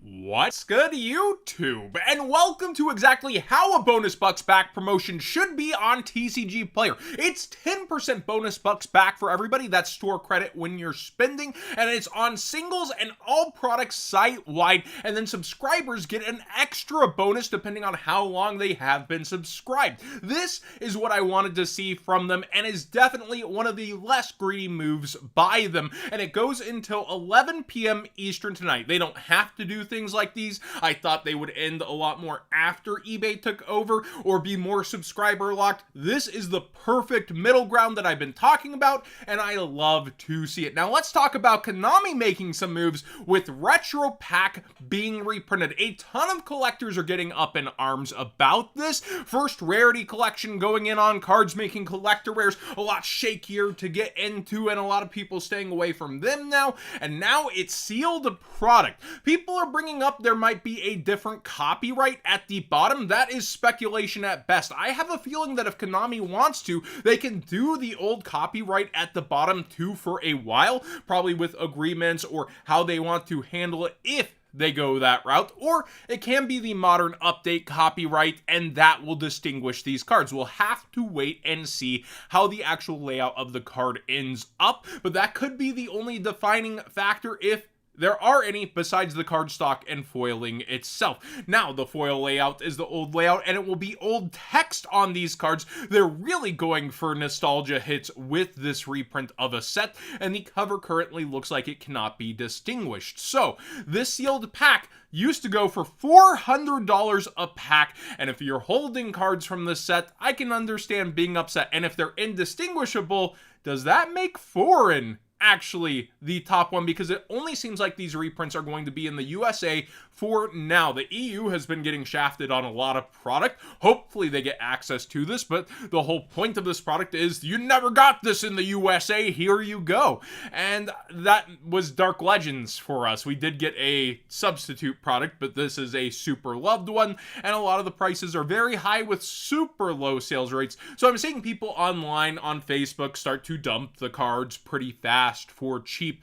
What's good, YouTube? And welcome to exactly how a bonus bucks back promotion should be on TCGplayer. It's 10% bonus bucks back for everybody. That's store credit when you're spending, and it's on singles and all products site-wide, and then subscribers get an extra bonus depending on how long they have been subscribed. This is what I wanted to see from them, and is definitely one of the less greedy moves by them, and it goes until 11 p.m. Eastern tonight. They don't have to do things like these. I thought they would end a lot more after eBay took over or be more subscriber locked. This is the perfect middle ground that I've been talking about, and I love to see it. Now let's talk about Konami making some moves with Retro Pack being reprinted. A ton of collectors are getting up in arms about this. First rarity collection going in on cards, making collector rares a lot shakier to get into, and a lot of people staying away from them now. And now it's sealed product. People are bringing up there might be a different copyright at the bottom. That is speculation at best. I have a feeling that if Konami wants to, they can do the old copyright at the bottom too for a while, probably with agreements or how they want to handle it if they go that route, or it can be the modern update copyright, and that will distinguish these cards. We'll have to wait and see how the actual layout of the card ends up, but that could be the only defining factor if there are any besides the cardstock and foiling itself. Now, the foil layout is the old layout, and it will be old text on these cards. They're really going for nostalgia hits with this reprint of a set, and the cover currently looks like it cannot be distinguished. So, this sealed pack used to go for $400 a pack, and if you're holding cards from this set, I can understand being upset. And if they're indistinguishable, does that make foreign actually the top one? Because it only seems like these reprints are going to be in the USA for now. The EU has been getting shafted on a lot of product. Hopefully they get access to this, but the whole point of this product is you never got this in the USA, here you go. And that was Dark Legends for us. We did get a substitute product, but this is a super loved one, and a lot of the prices are very high with super low sales rates. So I'm seeing people online on Facebook start to dump the cards pretty fast for cheap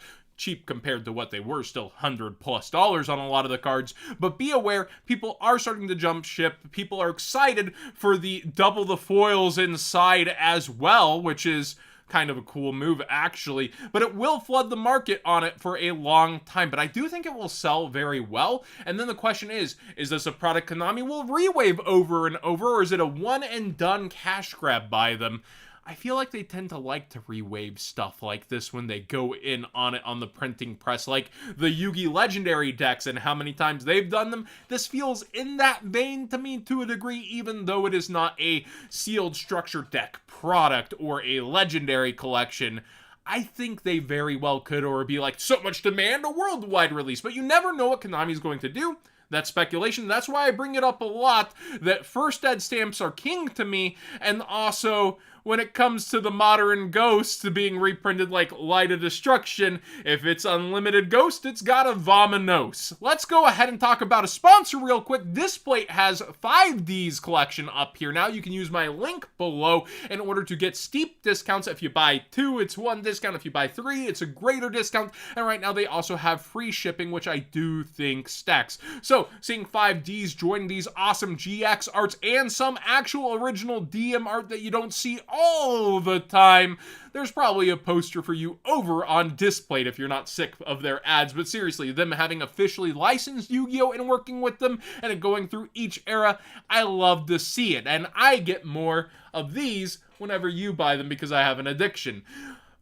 compared to what they were, still $100+ on a lot of the cards. But be aware, people are starting to jump ship. People are excited for the double the foils inside as well, which is kind of a cool move actually, but it will flood the market on it for a long time. But I do think it will sell very well. And then the question is this a product Konami will rewave over and over, or is it a one and done cash grab by them? I feel like they tend to like to rewave stuff like this when they go in on it on the printing press, like the Yugi Legendary decks and how many times they've done them. This feels in that vein to me to a degree, even though it is not a sealed structure deck product or a legendary collection. I think they very well could, or be like, so much demand, a worldwide release. But you never know what Konami's going to do. That's speculation. That's why I bring it up a lot, that first ed stamps are king to me, and also when it comes to the modern Ghosts being reprinted like Light of Destruction, if it's Unlimited Ghost, it's got a Vominos. Let's go ahead and talk about a sponsor real quick. Displate has 5D's collection up here now. You can use my link below in order to get steep discounts. If you buy 2, it's 1 discount. If you buy 3, it's a greater discount. And right now they also have free shipping, which I do think stacks. So, seeing 5D's join these awesome GX arts and some actual original DM art that you don't see all the time, there's probably a poster for you over on Displate if you're not sick of their ads. But seriously, them having officially licensed Yu-Gi-Oh! And working with them and it going through each era, I love to see it. And I get more of these whenever you buy them because I have an addiction.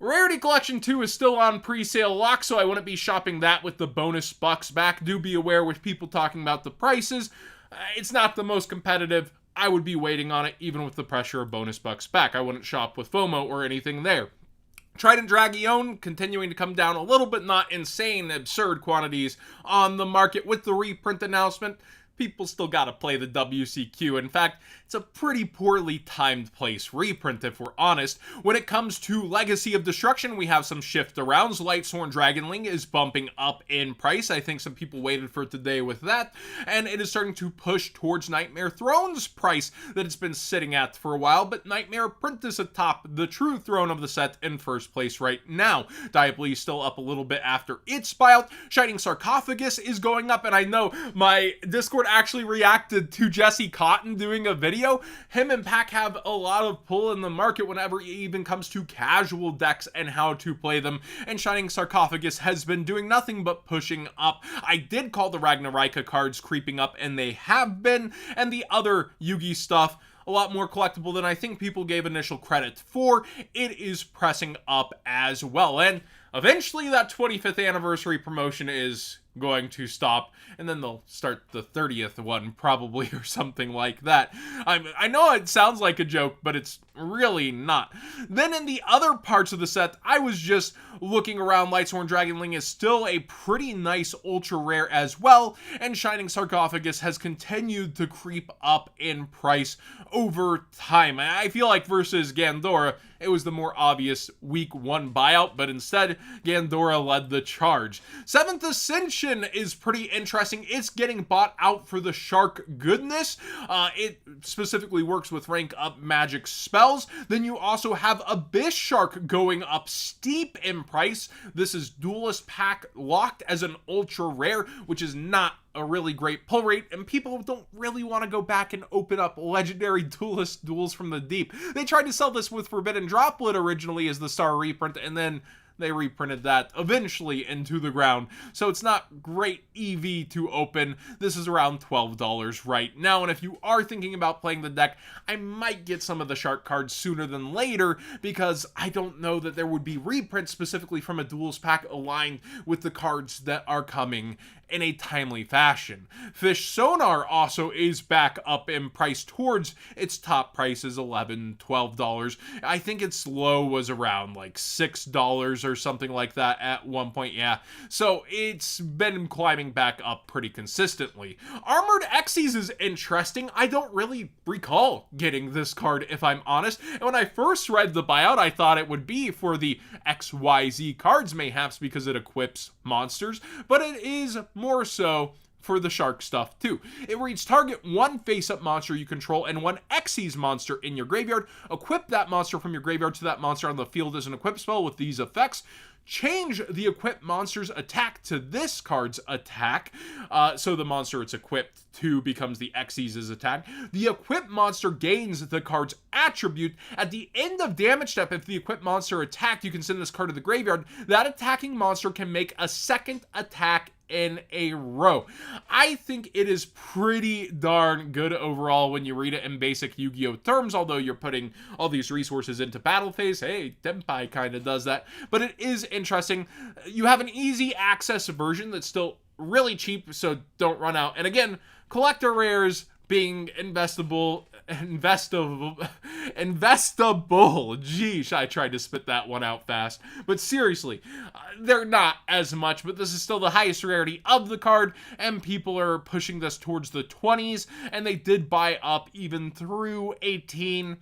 Rarity Collection 2 is still on pre-sale lock, so I wouldn't be shopping that with the bonus bucks back. Do be aware with people talking about the prices. It's not the most competitive. I would be waiting on it even with the pressure of bonus bucks back. I wouldn't shop with FOMO or anything there. Trident Dragion continuing to come down a little bit, not insane, absurd quantities on the market with the reprint announcement. people still gotta play the WCQ. In fact, it's a pretty poorly timed place reprint, if we're honest. When it comes to Legacy of Destruction, we have some shift arounds. Lightsworn Dragonling is bumping up in price. I think some people waited for today with that, and it is starting to push towards Nightmare Throne's price that it's been sitting at for a while, but Nightmare Apprentice atop the true throne of the set in first place right now. Diablo is still up a little bit after its buyout. Shining Sarcophagus is going up, and I know my Discord actually reacted to Jesse Cotton doing a video. Him and Pack have a lot of pull in the market whenever it even comes to casual decks and how to play them, and Shining Sarcophagus has been doing nothing but pushing up. I did call the Ragnarika cards creeping up, and they have been, and the other Yugi stuff, a lot more collectible than I think people gave initial credit for. It is pressing up as well, and eventually that 25th anniversary promotion is going to stop, and then they'll start the 30th one probably, or something like that. I know it sounds like a joke, but it's really not. Then in the other parts of the set, I was just looking around. Lightsworn Dragonling is still a pretty nice ultra rare as well, and Shining Sarcophagus has continued to creep up in price over time. I feel like versus Gandora, it was the more obvious week 1 buyout, but instead Gandora led the charge. 7th Ascension is pretty interesting. It's getting bought out for the shark goodness. It specifically works with rank up magic spells. Then you also have Abyss Shark going up steep in price. This is Duelist Pack locked as an ultra rare, which is not a really great pull rate, and people don't really want to go back and open up legendary duelist duels from the deep. They tried to sell this with Forbidden Droplet originally as the star reprint, and then they reprinted that eventually into the ground. So it's not great EV to open. This is around $12 right now, and if you are thinking about playing the deck, I might get some of the shark cards sooner than later, because I don't know that there would be reprints specifically from a duels pack aligned with the cards that are coming in a timely fashion. Fish Sonar also is back up in price towards its top prices, $11, $12. I think its low was around like $6 or something like that at one point, yeah. So it's been climbing back up pretty consistently. Armored Xyz is interesting. I don't really recall getting this card, if I'm honest. And when I first read the buyout, I thought it would be for the XYZ cards, mayhaps because it equips monsters, but it is more so for the shark stuff too. It reads, target one face-up monster you control and one Xyz monster in your graveyard. Equip that monster from your graveyard to that monster on the field as an equip spell with these effects. Change the equipped monster's attack to this card's attack. So the monster it's equipped to becomes the Xyz's attack. The equipped monster gains the card's attribute. At the end of damage step, if the equipped monster attacked, you can send this card to the graveyard. That attacking monster can make a second attack in a row. I think it is pretty darn good overall when you read it in basic Yu-Gi-Oh terms, although you're putting all these resources into battle phase. Hey, Tenpai kind of does that, but it is interesting. You have an easy access version that's still really cheap, so don't run out. And again, collector rares being investable. Geesh, I tried to spit that one out fast. But seriously, they're not as much, but this is still the highest rarity of the card, and people are pushing this towards the 20s, and they did buy up even through 18.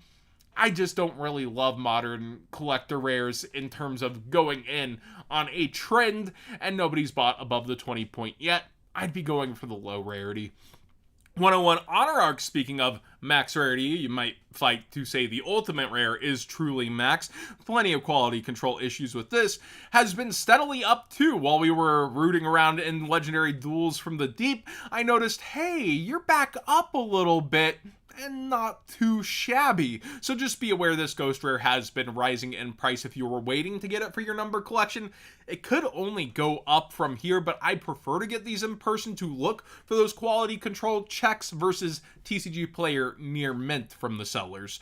I just don't really love modern collector rares in terms of going in on a trend, and nobody's bought above the 20 point yet. I'd be going for the low rarity. 101 Honor Arc, speaking of max rarity, you might fight to say the ultimate rare is truly max. Plenty of quality control issues with this. Has been steadily up too. While we were rooting around in legendary duels from the deep, I noticed, hey, you're back up a little bit. And not too shabby. So just be aware this ghost rare has been rising in price if you were waiting to get it for your number collection. It could only go up from here, but I prefer to get these in person to look for those quality control checks versus TCGplayer near mint from the sellers.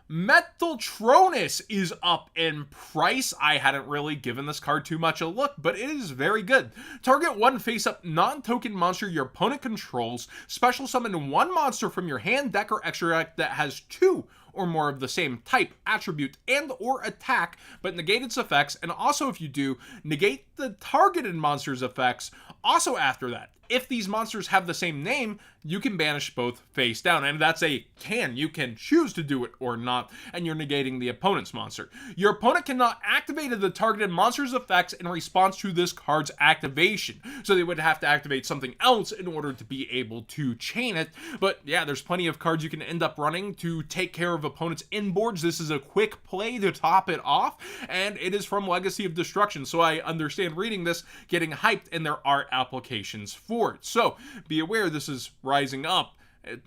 Metaltronus is up in price. I hadn't really given this card too much a look, but it is very good. Target one face-up non-token monster your opponent controls. Special summon one monster from your hand, deck, or extra deck that has 2 or more of the same type, attribute, and or attack, but negate its effects, and also if you do, negate the targeted monster's effects also after that. If these monsters have the same name, you can banish both face down, and that's a can. You can choose to do it or not, and you're negating the opponent's monster. Your opponent cannot activate the targeted monster's effects in response to this card's activation, so they would have to activate something else in order to be able to chain it. But yeah, there's plenty of cards you can end up running to take care of opponents' inboards. This is a quick play to top it off, and it is from Legacy of Destruction, so I understand reading this, getting hyped, and there are applications for it. So be aware this is rising up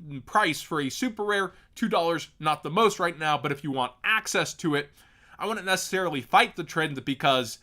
in price for a super rare. $2, not the most right now, but if you want access to it, I wouldn't necessarily fight the trend because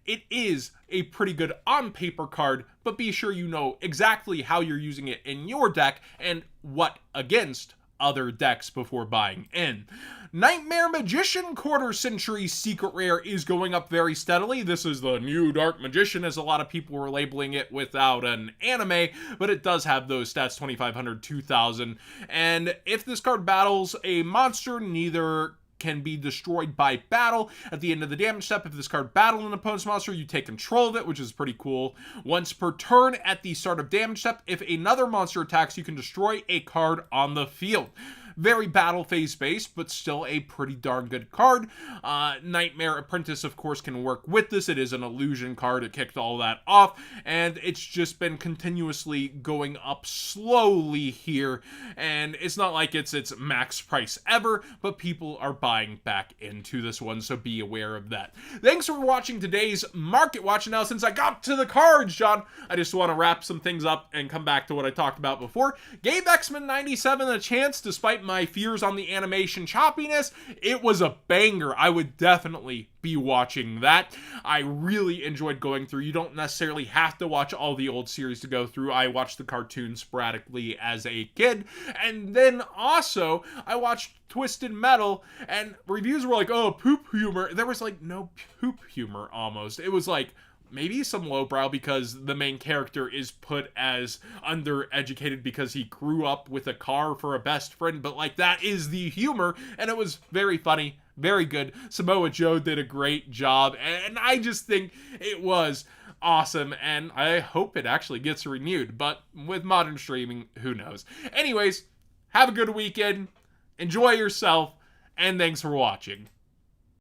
it is a pretty good on paper card, but be sure you know exactly how you're using it in your deck and what against other decks before buying in. Nightmare Magician Quarter Century Secret Rare is going up very steadily. This is the new Dark Magician, as a lot of people were labeling it without an anime, but it does have those stats, 2500, 2000. And if this card battles a monster, neither can be destroyed by battle. At the end of the damage step, if this card battles an opponent's monster, you take control of it, which is pretty cool. Once per turn at the start of damage step, if another monster attacks, you can destroy a card on the field. Very battle phase based, but still a pretty darn good card. Nightmare Apprentice, of course, can work with this. It is an illusion card. It kicked all that off, and it's just been continuously going up slowly here. And it's not like it's its max price ever, but people are buying back into this one, so be aware of that. Thanks for watching today's Market Watch. Now, since I got to the cards, John, I just want to wrap some things up and come back to what I talked about before. Gave X-Men 97 a chance, despite my fears on the animation choppiness. It was a banger. I would definitely be watching that. I really enjoyed going through. You don't necessarily have to watch all the old series to go through. I watched the cartoons sporadically as a kid, and then also I watched Twisted Metal, and reviews were like, oh, poop humor. There was like no poop humor almost. It was like maybe some lowbrow because the main character is put as undereducated because he grew up with a car for a best friend, but like that is the humor, and it was very funny, very good. Samoa Joe did a great job, and I just think it was awesome, and I hope it actually gets renewed, but with modern streaming, who knows. Anyways, have a good weekend, enjoy yourself, and thanks for watching.